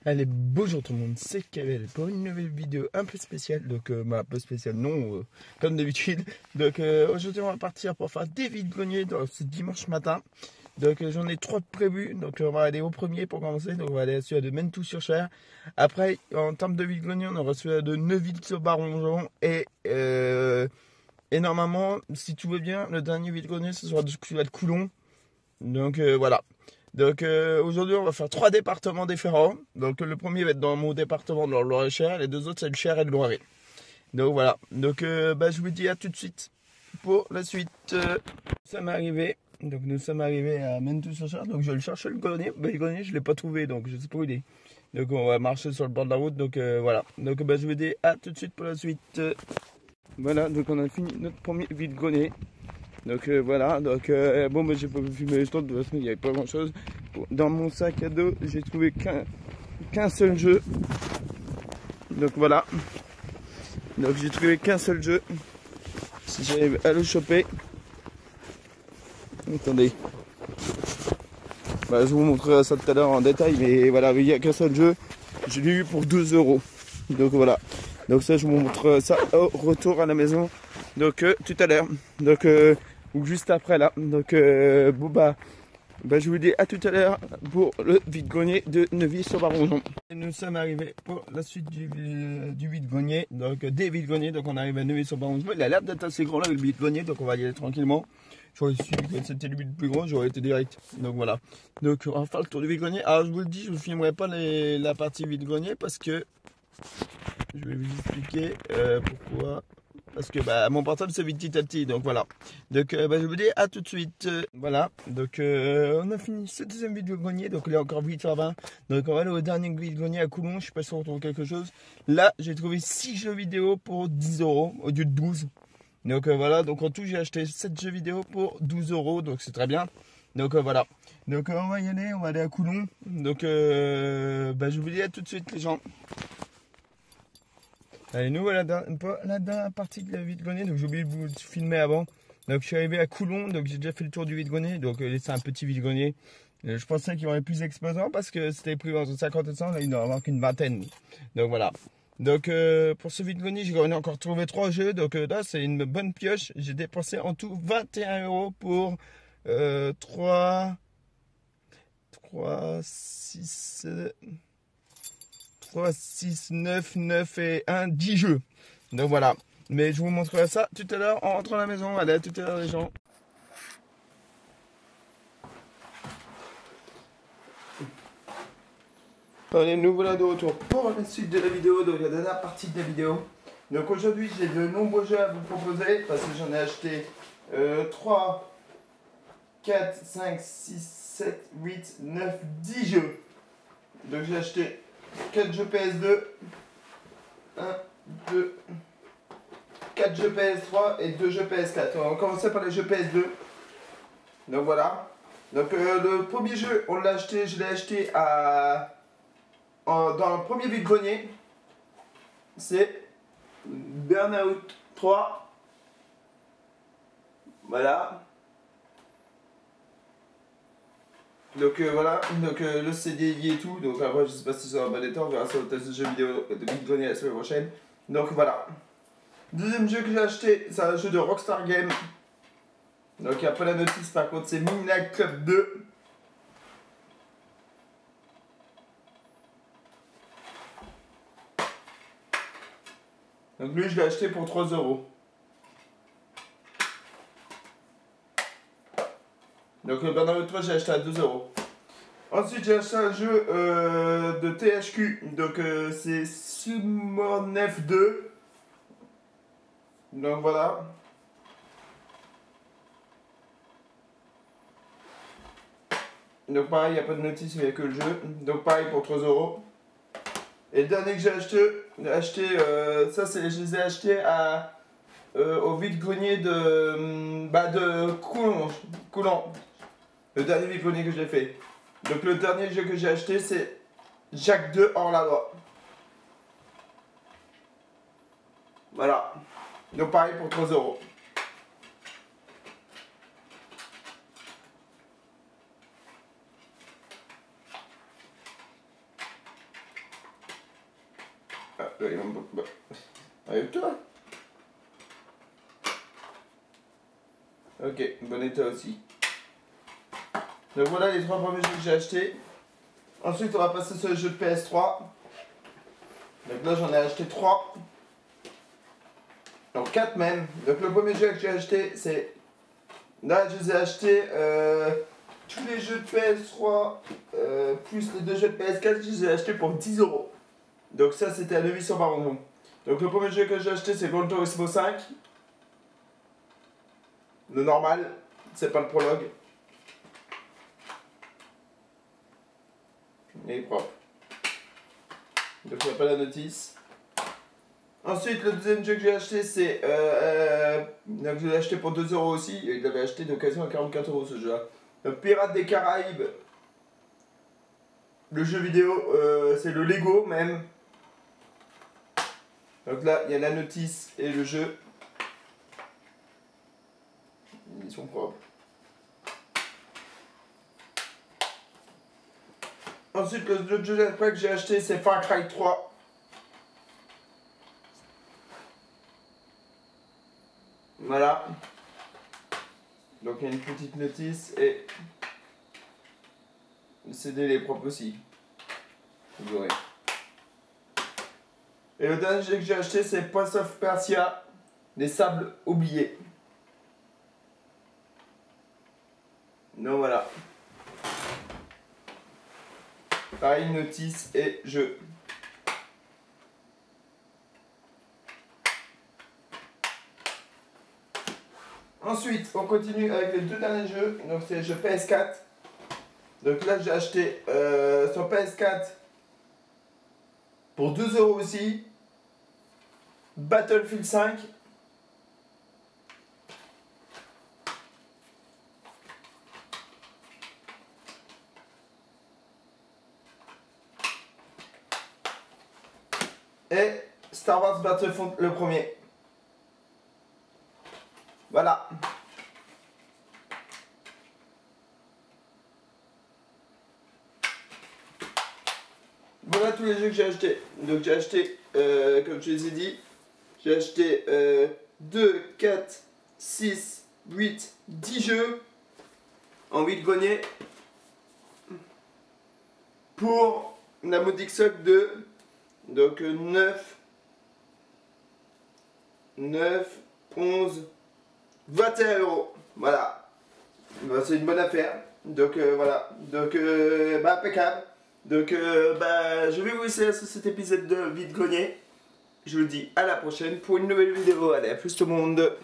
Allez, bonjour tout le monde, c'est Kavel pour une nouvelle vidéo un peu spéciale. Donc, un peu spéciale, non, comme d'habitude. Donc, aujourd'hui, on va partir pour faire des vide-greniers ce dimanche matin. Donc, j'en ai 3 de prévus. Donc, on va aller au premier pour commencer. Donc, on va aller à celui de Mentou-sur-Cher. Après, en termes de vide-greniers, on aura celui de Neuville-sur-Baronjon. Et normalement, si tout va bien, le dernier vide-grenier, ce sera celui de Coulon. Donc, voilà. Donc aujourd'hui on va faire 3 départements différents. Donc le premier va être dans mon département de le Loir-et-Cher, les deux autres c'est le Cher et le Loiret. Donc voilà, donc je vous dis à tout de suite pour la suite. Nous sommes arrivés à Mentou-sur-Cher, donc je vais le chercher le grenier. Le grenier je ne l'ai pas trouvé donc je sais pas où il est. Donc on va marcher sur le bord de la route, donc voilà. Donc je vous dis à tout de suite pour la suite. Voilà, donc on a fini notre premier vide-grenier. Donc voilà, donc bon j'ai pas filmé les stores, de toute façon il n'y avait pas grand chose. Dans mon sac à dos j'ai trouvé qu'un seul jeu. Donc voilà. Donc j'ai trouvé qu'un seul jeu. Si j'arrive à le choper. Attendez. Bah, je vous montrerai ça tout à l'heure en détail, mais voilà, il n'y a qu'un seul jeu. Je l'ai eu pour 2 €. Donc voilà. Donc ça je vous montre ça au retour à la maison. Donc tout à l'heure. Donc ou juste après là. Donc bon je vous dis à tout à l'heure pour le vide-grenier de Neuville-sur-Baronjon. Nous sommes arrivés pour la suite du vide-grenier, donc des vide-greniers. Donc on arrive à Neuville-sur-Baronjon. Il a l'air d'être assez grand là le vide-grenier, donc on va y aller tranquillement. J'aurais su que c'était le plus grand, j'aurais été direct. Donc voilà. Donc on va faire le tour du vide-grenier. Alors je vous le dis, je ne filmerai pas la partie vide-grenier parce que je vais vous expliquer pourquoi. Parce que mon portable se vide petit à petit, donc voilà. Donc je vous dis à tout de suite. Voilà, donc on a fini ce deuxième vide-grenier, donc il est encore 8h20. Donc on va aller au dernier vide-grenier à Coulon, je sais pas si on retrouve quelque chose. Là, j'ai trouvé 6 jeux vidéo pour 10 € au lieu de 12. Donc voilà, donc en tout j'ai acheté 7 jeux vidéo pour 12 €, donc c'est très bien. Donc voilà, donc on va y aller, on va aller à Coulon. Donc je vous dis à tout de suite les gens. Allez, nous voilà pour la dernière partie de la vide-grenier, donc j'ai oublié de vous filmer avant. Donc je suis arrivé à Coulon, donc j'ai déjà fait le tour du vide-grenier, donc c'est un petit vide-grenier. Je pensais qu'il y aurait plus d'exposants parce que c'était pris entre 50 et 100, là il n'en manque une vingtaine. Donc voilà. Donc pour ce vide-grenier, j'ai encore trouvé 3 jeux, donc là c'est une bonne pioche. J'ai dépensé en tout 21 € pour 3, 6... 3, 6, 9, 9 et 1, 10 jeux. Donc voilà. Mais je vous montrerai ça tout à l'heure en rentrant à la maison. Allez, à tout à l'heure les gens. Allez, nous voilà de retour pour la suite de la vidéo, donc la dernière partie de la vidéo. Donc aujourd'hui, j'ai de nombreux jeux à vous proposer parce que j'en ai acheté 3, 4, 5, 6, 7, 8, 9, 10 jeux. Donc j'ai acheté 4 jeux PS2, 1, 2, 4 jeux PS3 et 2 jeux PS4. On va commencer par les jeux PS2. Donc voilà. Donc le premier jeu, on l'a acheté, je l'ai acheté dans le premier vide-grenier. C'est Burnout 3. Voilà. Donc voilà, donc le CD et tout. Donc après je sais pas si ça va pas l'étendre, on verra sur le test de jeux vidéo de vide-grenier la semaine prochaine. Donc voilà. Deuxième jeu que j'ai acheté, c'est un jeu de Rockstar Games. Donc il n'y a pas la notice, par contre c'est Midnight Club 2. Donc lui je l'ai acheté pour 3 €. Donc le Burnout 3 j'ai acheté à 2 €. Ensuite j'ai acheté un jeu de THQ. Donc c'est Summoner 2. Donc voilà. Donc pareil, il n'y a pas de notice, mais il n'y a que le jeu. Donc pareil pour 3 €. Et le dernier que j'ai acheté, je les ai achetés au vide-grenier de Coulon. Le dernier vide-grenier que j'ai fait. Donc le dernier jeu que j'ai acheté, c'est Jack 2 hors la loi. Voilà. Donc pareil pour 3 €. Arrive-toi. Ok, bon état aussi. Donc voilà les 3 premiers jeux que j'ai achetés. Ensuite on va passer sur les jeux de PS3. Donc là j'en ai acheté 3. Donc 4 même. Donc le premier jeu que j'ai acheté c'est... Là je les ai achetés tous les jeux de PS3 plus les 2 jeux de PS4, je les ai achetés pour 10 euros. Donc ça c'était à 900 par an. Donc le premier jeu que j'ai acheté c'est Gran Turismo 5. Le normal, c'est pas le prologue. Il est propre. Donc il n'y a pas la notice. Ensuite, le deuxième jeu que j'ai acheté, c'est... donc je l'ai acheté pour 2 euros aussi. Et il l'avait acheté d'occasion à 44 euros ce jeu-là. Donc Pirates des Caraïbes. Le jeu vidéo, c'est le Lego même. Donc là, il y a la notice et le jeu. Ils sont propres. Ensuite, le jeu après que j'ai acheté, c'est Far Cry 3. Voilà. Donc il y a une petite notice et le CD il est propre aussi. Vous aurez. Et le dernier jeu que j'ai acheté, c'est Prince of Persia, les sables oubliés. Donc voilà. Pareil, notice et jeu. Ensuite, on continue avec les 2 derniers jeux. Donc c'est les jeux PS4. Donc là, j'ai acheté sur PS4 pour 2 euros aussi. Battlefield 5. Et Star Wars Battlefront le premier. Voilà. Voilà tous les jeux que j'ai achetés. Donc j'ai acheté, comme je les ai dit, j'ai acheté 2, 4, 6, 8, 10 jeux en 8 greniers pour la modique somme de donc 9, 11, 21 euros. Voilà. Bah, c'est une bonne affaire. Donc voilà. Donc bah, impeccable. Donc bah, je vais vous laisser sur cet épisode de Vide Grenier. Je vous dis à la prochaine pour une nouvelle vidéo. Allez, à plus tout le monde.